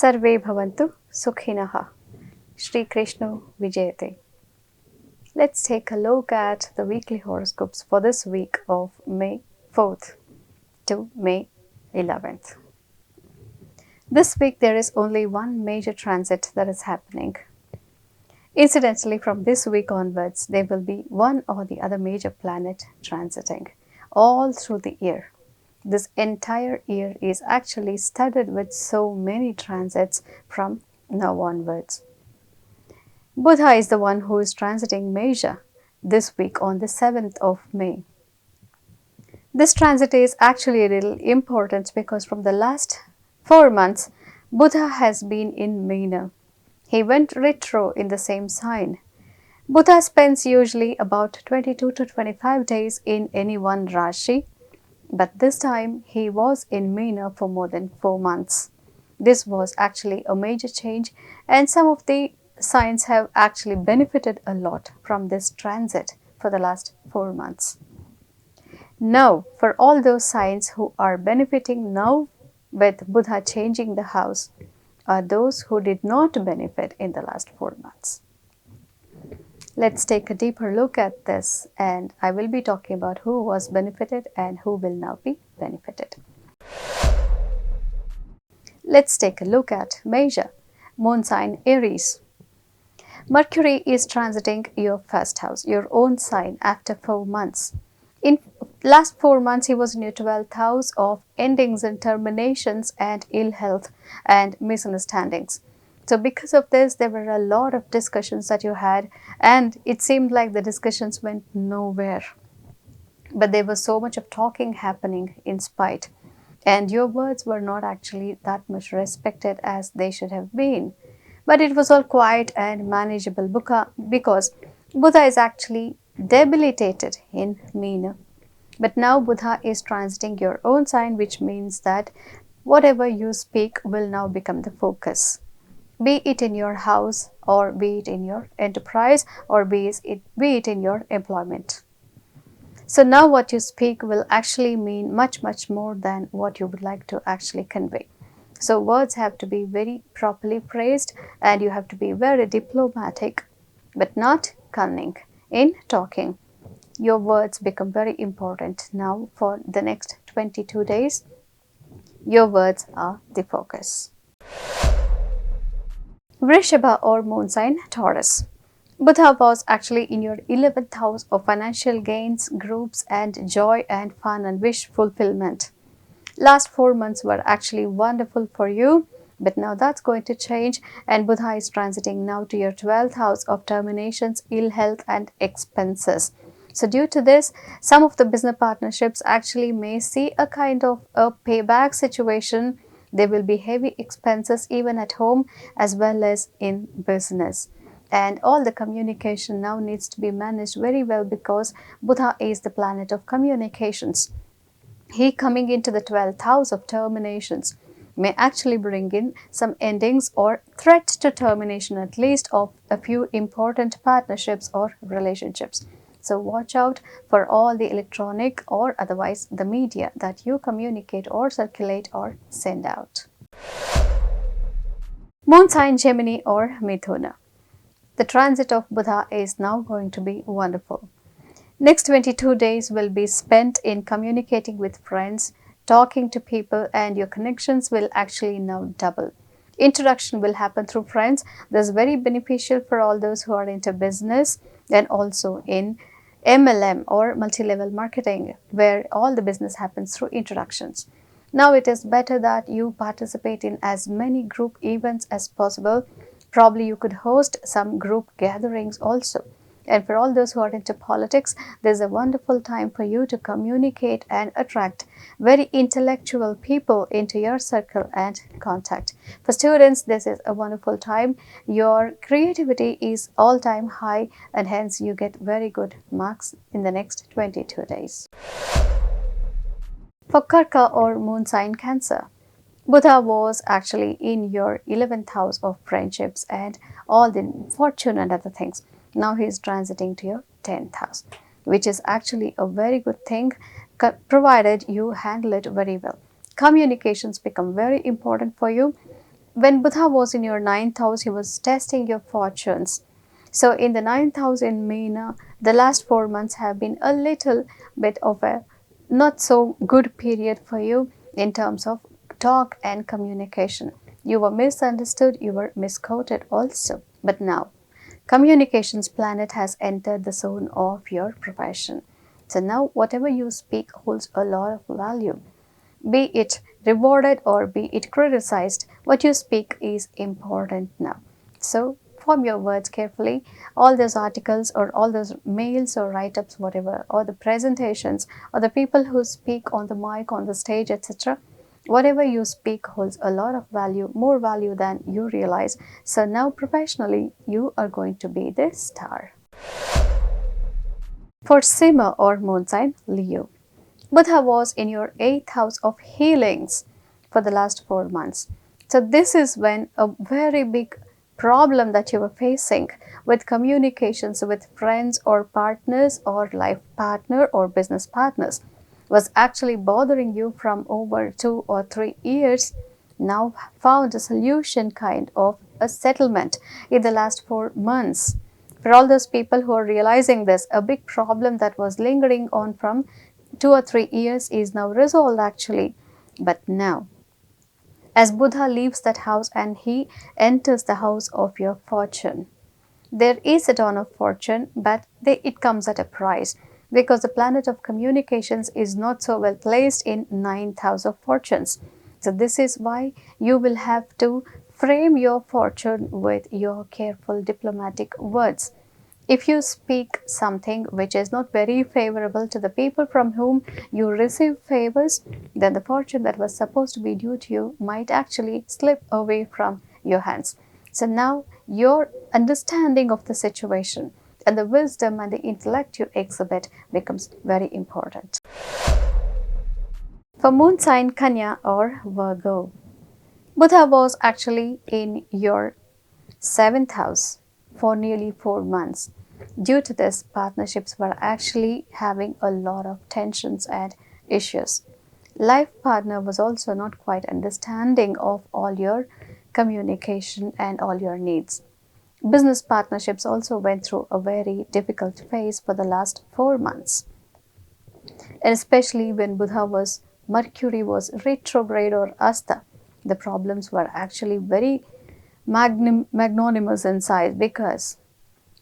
Sarve bhavantu sukhinaha. Shri Krishna Vijayate. Let's take a look at the weekly horoscopes for this week of May 4th to May 11th. This week there is only one major transit that is happening. Incidentally, from this week onwards, there will be one or the other major planet transiting all through the year. This entire year is actually studded with so many transits from now onwards. Buddha is the one who is transiting major this week on the 7th of May. This transit is actually a little important because from the last 4 months, Buddha has been in Meena. He went retro in the same sign. Buddha spends usually about 22 to 25 days in any one Rashi, but this time he was in Meena for more than 4 months. This was actually a major change, and some of the signs have actually benefited a lot from this transit for the last 4 months. Now, for all those signs who are benefiting now with Buddha changing the house, are those who did not benefit in the last 4 months. Let's take a deeper look at this, and I will be talking about who was benefited and who will now be benefited. Let's take a look at Major, moon sign Aries. Mercury is transiting your first house, your own sign, after 4 months. In last 4 months, he was in your 12th house of endings and terminations and ill health and misunderstandings. So because of this, there were a lot of discussions that you had, and it seemed like the discussions went nowhere. But there was so much of talking happening in spite, and your words were not actually that much respected as they should have been. But it was all quiet and manageable because Buddha is actually debilitated in Meena. But now Buddha is transiting your own sign, which means that whatever you speak will now become the focus. Be it in your house, or be it in your enterprise, or be it in your employment. So now what you speak will actually mean much, much more than what you would like to actually convey. So words have to be very properly phrased, and you have to be very diplomatic, but not cunning in talking. Your words become very important now for the next 22 days. Your words are the focus. Vrishabha or moon sign Taurus. Buddha was actually in your 11th house of financial gains, groups, and joy and fun and wish fulfillment. Last 4 months were actually wonderful for you, but now that's going to change, and Buddha is transiting now to your 12th house of terminations, ill health, and expenses. So due to this, some of the business partnerships actually may see a kind of a payback situation. There will be heavy expenses even at home as well as in business. And all the communication now needs to be managed very well because Buddha is the planet of communications. He coming into the 12th house of terminations may actually bring in some endings or threat to termination, at least of a few important partnerships or relationships. So watch out for all the electronic or otherwise the media that you communicate or circulate or send out. Moon sign Gemini or Mithuna. The transit of Buddha is now going to be wonderful. Next 22 days will be spent in communicating with friends, talking to people, and your connections will actually now double. Introduction will happen through friends. This is very beneficial for all those who are into business and also in MLM or multi-level marketing, where all the business happens through introductions. Now it is better that you participate in as many group events as possible. Probably you could host some group gatherings also. And for all those who are into politics, there's a wonderful time for you to communicate and attract very intellectual people into your circle and contact. For students, this is a wonderful time. Your creativity is all-time high, and hence you get very good marks in the next 22 days. For Karka or moon sign Cancer, Buddha was actually in your 11th house of friendships and all the fortune and other things. Now he is transiting to your 10th house, which is actually a very good thing provided you handle it very well. Communications become very important for you. when Buddha was in your ninth house, he was testing your fortunes. So in the ninth house in Meena, the last 4 months have been a little bit of a not so good period for you in terms of talk and communication. You were misunderstood, you were misquoted also. But now, communications planet has entered the zone of your profession. So now whatever you speak holds a lot of value. Be it rewarded or be it criticized, what you speak is important now. So form your words carefully. All those articles or all those mails or write-ups, whatever, or the presentations or the people who speak on the mic, on the stage, etc. Whatever you speak holds a lot of value, more value than you realize. So now professionally, you are going to be the star. For Sima or moon sign, Leo. Buddha was in your 8th house of healings for the last 4 months. So this is when a very big problem that you were facing with communications with friends or partners or life partner or business partners was actually bothering you from over 2 or 3 years, now found a solution, kind of a settlement in the last 4 months. For all those people who are realizing this, a big problem that was lingering on from 2 or 3 years is now resolved actually. But now, as Buddha leaves that house and he enters the house of your fortune, there is a dawn of fortune, but it comes at a price, because the planet of communications is not so well placed in ninth house of fortunes. So this is why you will have to frame your fortune with your careful diplomatic words. If you speak something which is not very favorable to the people from whom you receive favors, then the fortune that was supposed to be due to you might actually slip away from your hands. So now your understanding of the situation and the wisdom and the intellect you exhibit becomes very important. For moon sign Kanya or Virgo, Buddha was actually in your 7th house for nearly 4 months. Due to this, partnerships were actually having a lot of tensions and issues. Life partner was also not quite understanding of all your communication and all your needs. Business partnerships also went through a very difficult phase for the last 4 months. And especially when Mercury was retrograde or Asta, the problems were actually very magnanimous in size, because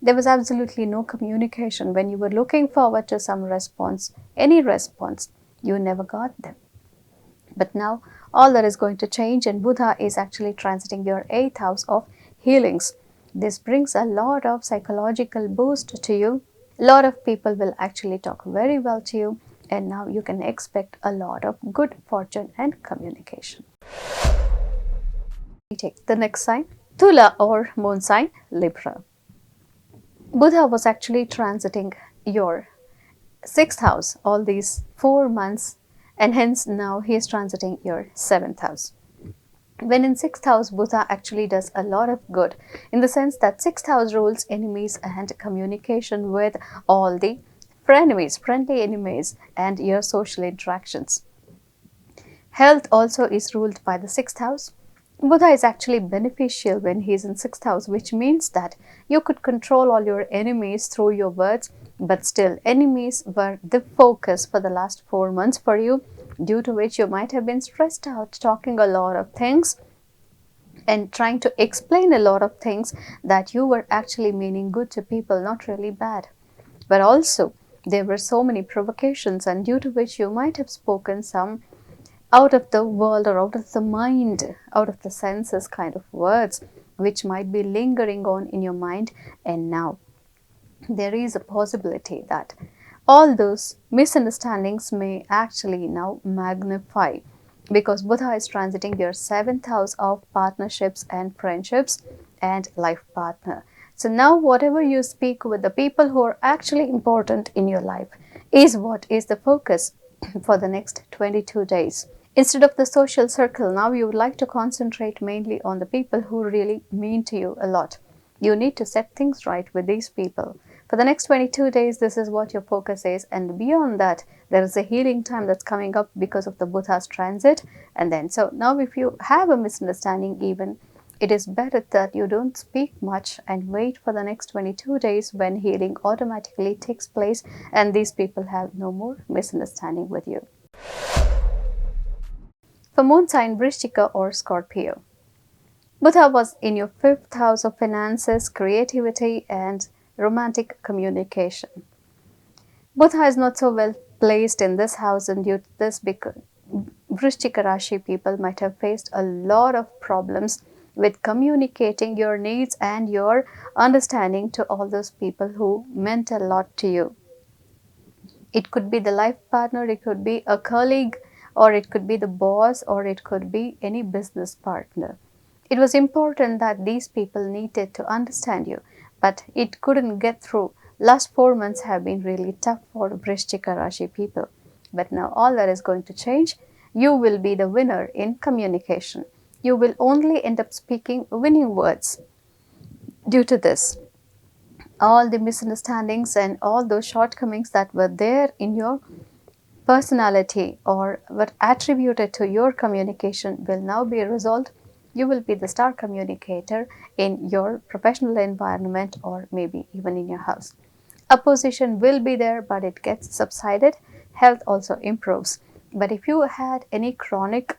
there was absolutely no communication. When you were looking forward to some response, any response, you never got them. But now all that is going to change, and Buddha is actually transiting your 8th house of healings. This brings a lot of psychological boost to you. A lot of people will actually talk very well to you, and now you can expect a lot of good fortune and communication. We take the next sign, Tula or moon sign, Libra. Buddha was actually transiting your 6th house all these 4 months, and hence now he is transiting your 7th house. When in 6th house, Buddha actually does a lot of good, in the sense that 6th house rules enemies and communication with all the frenemies, friendly enemies, and your social interactions. Health also is ruled by the 6th house. Buddha is actually beneficial when he is in 6th house, which means that you could control all your enemies through your words, but still enemies were the focus for the last 4 months for you, due to which you might have been stressed out, talking a lot of things and trying to explain a lot of things that you were actually meaning good to people, not really bad. But also there were so many provocations, and due to which you might have spoken some out of the world or out of the mind, out of the senses kind of words, which might be lingering on in your mind. And now there is a possibility that all those misunderstandings may actually now magnify, because Buddha is transiting your 7th house of partnerships and friendships and life partner. So now whatever you speak with the people who are actually important in your life is what is the focus for the next 22 days. Instead of the social circle, now you would like to concentrate mainly on the people who really mean to you a lot. You need to set things right with these people. For the next 22 days, this is what your focus is, and beyond that, there is a healing time that's coming up because of the Buddha's transit. And then, so now if you have a misunderstanding even, it is better that you don't speak much and wait for the next 22 days when healing automatically takes place and these people have no more misunderstanding with you. For moon sign Vrishchika or Scorpio, Buddha was in your 5th house of finances, creativity and romantic communication. Buddha is not so well placed in this house, and due to this, because Vrishchika Rashi people might have faced a lot of problems with communicating your needs and your understanding to all those people who meant a lot to you. It could be the life partner, it could be a colleague, or it could be the boss, or it could be any business partner. It was important that these people needed to understand you, but it couldn't get through. Last 4 months have been really tough for Vrishchika Rashi people. But now all that is going to change. You will be the winner in communication. You will only end up speaking winning words. Due to this, all the misunderstandings and all those shortcomings that were there in your personality or were attributed to your communication will now be resolved. You will be the star communicator in your professional environment or maybe even in your house. Opposition will be there, but it gets subsided. Health also improves. But if you had any chronic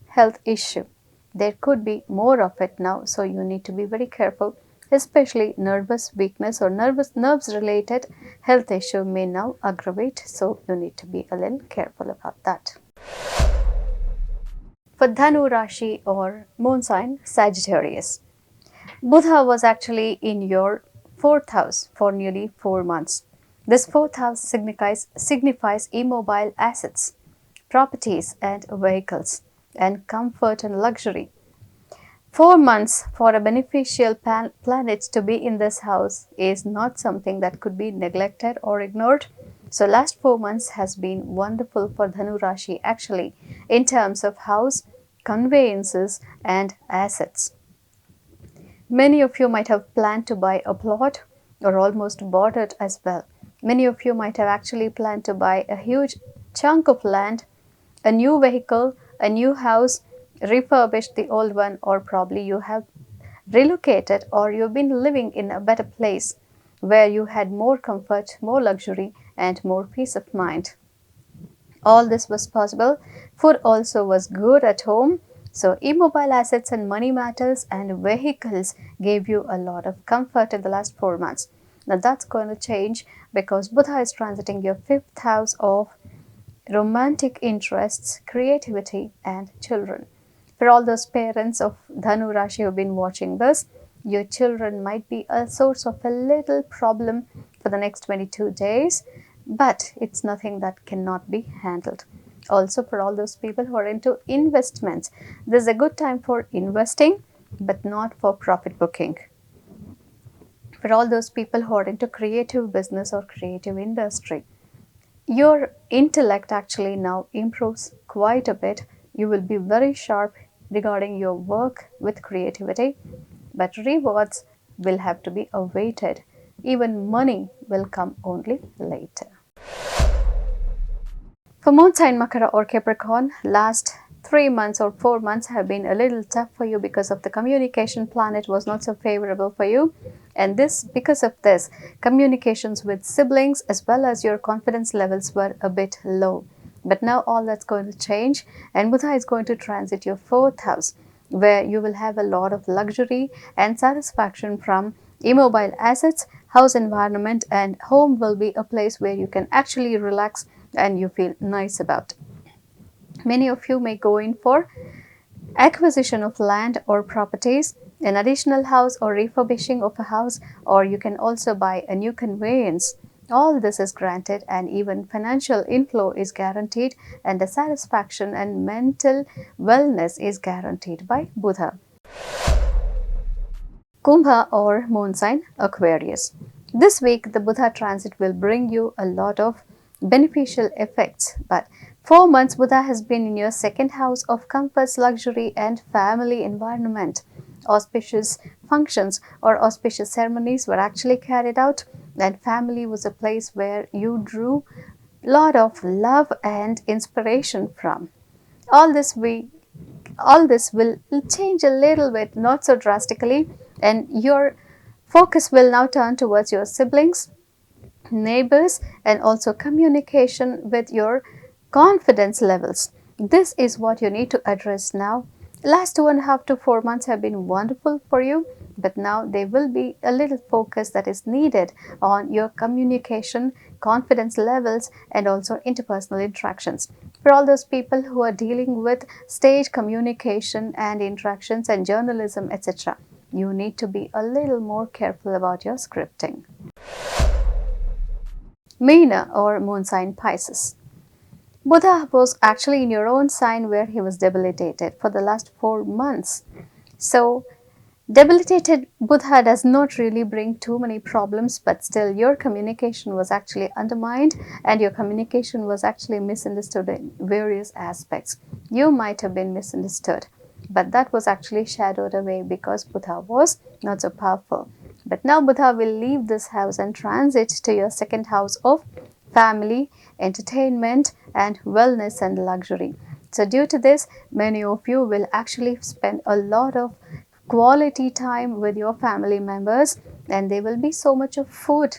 health issue, there could be more of it now, so you need to be very careful. Especially nervous weakness or nerves related health issue may now aggravate, so you need to be a little careful about that. For Dhanu Rashi or moon sign Sagittarius, Buddha was actually in your 4th house for nearly 4 months. This 4th house signifies immobile assets, properties and vehicles, and comfort and luxury. 4 months for a beneficial planet to be in this house is not something that could be neglected or ignored. So last 4 months has been wonderful for Dhanu Rashi actually in terms of house, conveyances and assets. Many of you might have planned to buy a plot or almost bought it as well. Many of you might have actually planned to buy a huge chunk of land, a new vehicle, a new house, refurbished the old one, or probably you have relocated or you've been living in a better place where you had more comfort, more luxury and more peace of mind. All this was possible. Food also was good at home. So immobile assets and money matters and vehicles gave you a lot of comfort in the last 4 months. Now that's going to change because Buddha is transiting your 5th house of romantic interests, creativity and children. For all those parents of Dhanu Rashi who have been watching this, your children might be a source of a little problem for the next 22 days, but it's nothing that cannot be handled. Also, for all those people who are into investments, this is a good time for investing, but not for profit booking. For all those people who are into creative business or creative industry, your intellect actually now improves quite a bit. You will be very sharp regarding your work with creativity, but rewards will have to be awaited. Even money will come only later. For moon sign Makara or Capricorn, last 3 months or 4 months have been a little tough for you because of the communication planet was not so favorable for you. And because of this, communications with siblings as well as your confidence levels were a bit low. But now all that's going to change and Buddha is going to transit your 4th house where you will have a lot of luxury and satisfaction from immobile assets, house environment and home will be a place where you can actually relax and you feel nice about. Many of you may go in for acquisition of land or properties, an additional house or refurbishing of a house, or you can also buy a new conveyance. All this is granted and even financial inflow is guaranteed and the satisfaction and mental wellness is guaranteed by Buddha. Kumbha or moon sign Aquarius. This week the Buddha transit will bring you a lot of beneficial effects, but 4 months Buddha has been in your 2nd house of comforts, luxury and family environment. Auspicious functions or auspicious ceremonies were actually carried out. and family was a place where you drew lot of love and inspiration from. All this we all this will change a little bit, not so drastically, and your focus will now turn towards your siblings, neighbors, and also communication with your confidence levels. This is what you need to address now. Last 2.5 to 4 months have been wonderful for you, but now there will be a little focus that is needed on your communication, confidence levels, and also interpersonal interactions. For all those people who are dealing with stage communication and interactions and journalism, etc., you need to be a little more careful about your scripting. Meena or moon sign Pisces. Buddha was actually in your own sign where he was debilitated for the last 4 months. So, debilitated Buddha does not really bring too many problems, but still your communication was actually undermined and your communication was actually misunderstood in various aspects. You might have been misunderstood, but that was actually shadowed away because Buddha was not so powerful. But now Buddha will leave this house and transit to your second house of family, entertainment, and wellness and luxury. So, due to this, many of you will actually spend a lot of quality time with your family members, and there will be so much of food,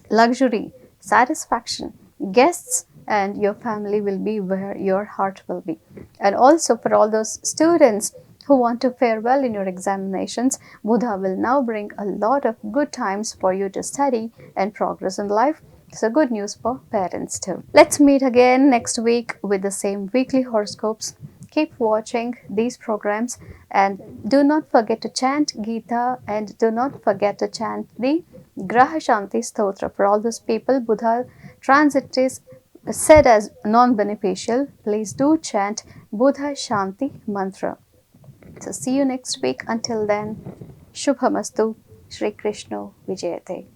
luxury, satisfaction, guests, and your family will be where your heart will be. And also for all those students who want to fare well in your examinations, Buddha will now bring a lot of good times for you to study and progress in life. So good news for parents too. Let's meet again next week with the same weekly horoscopes. Keep watching these programs and do not forget to chant Gita and do not forget to chant the Graha Shanti Stotra. For all those people Buddha transit is said as non-beneficial, please do chant Buddha Shanti mantra. So see you next week. Until then, Shubhamastu. Shri Krishna Vijayate.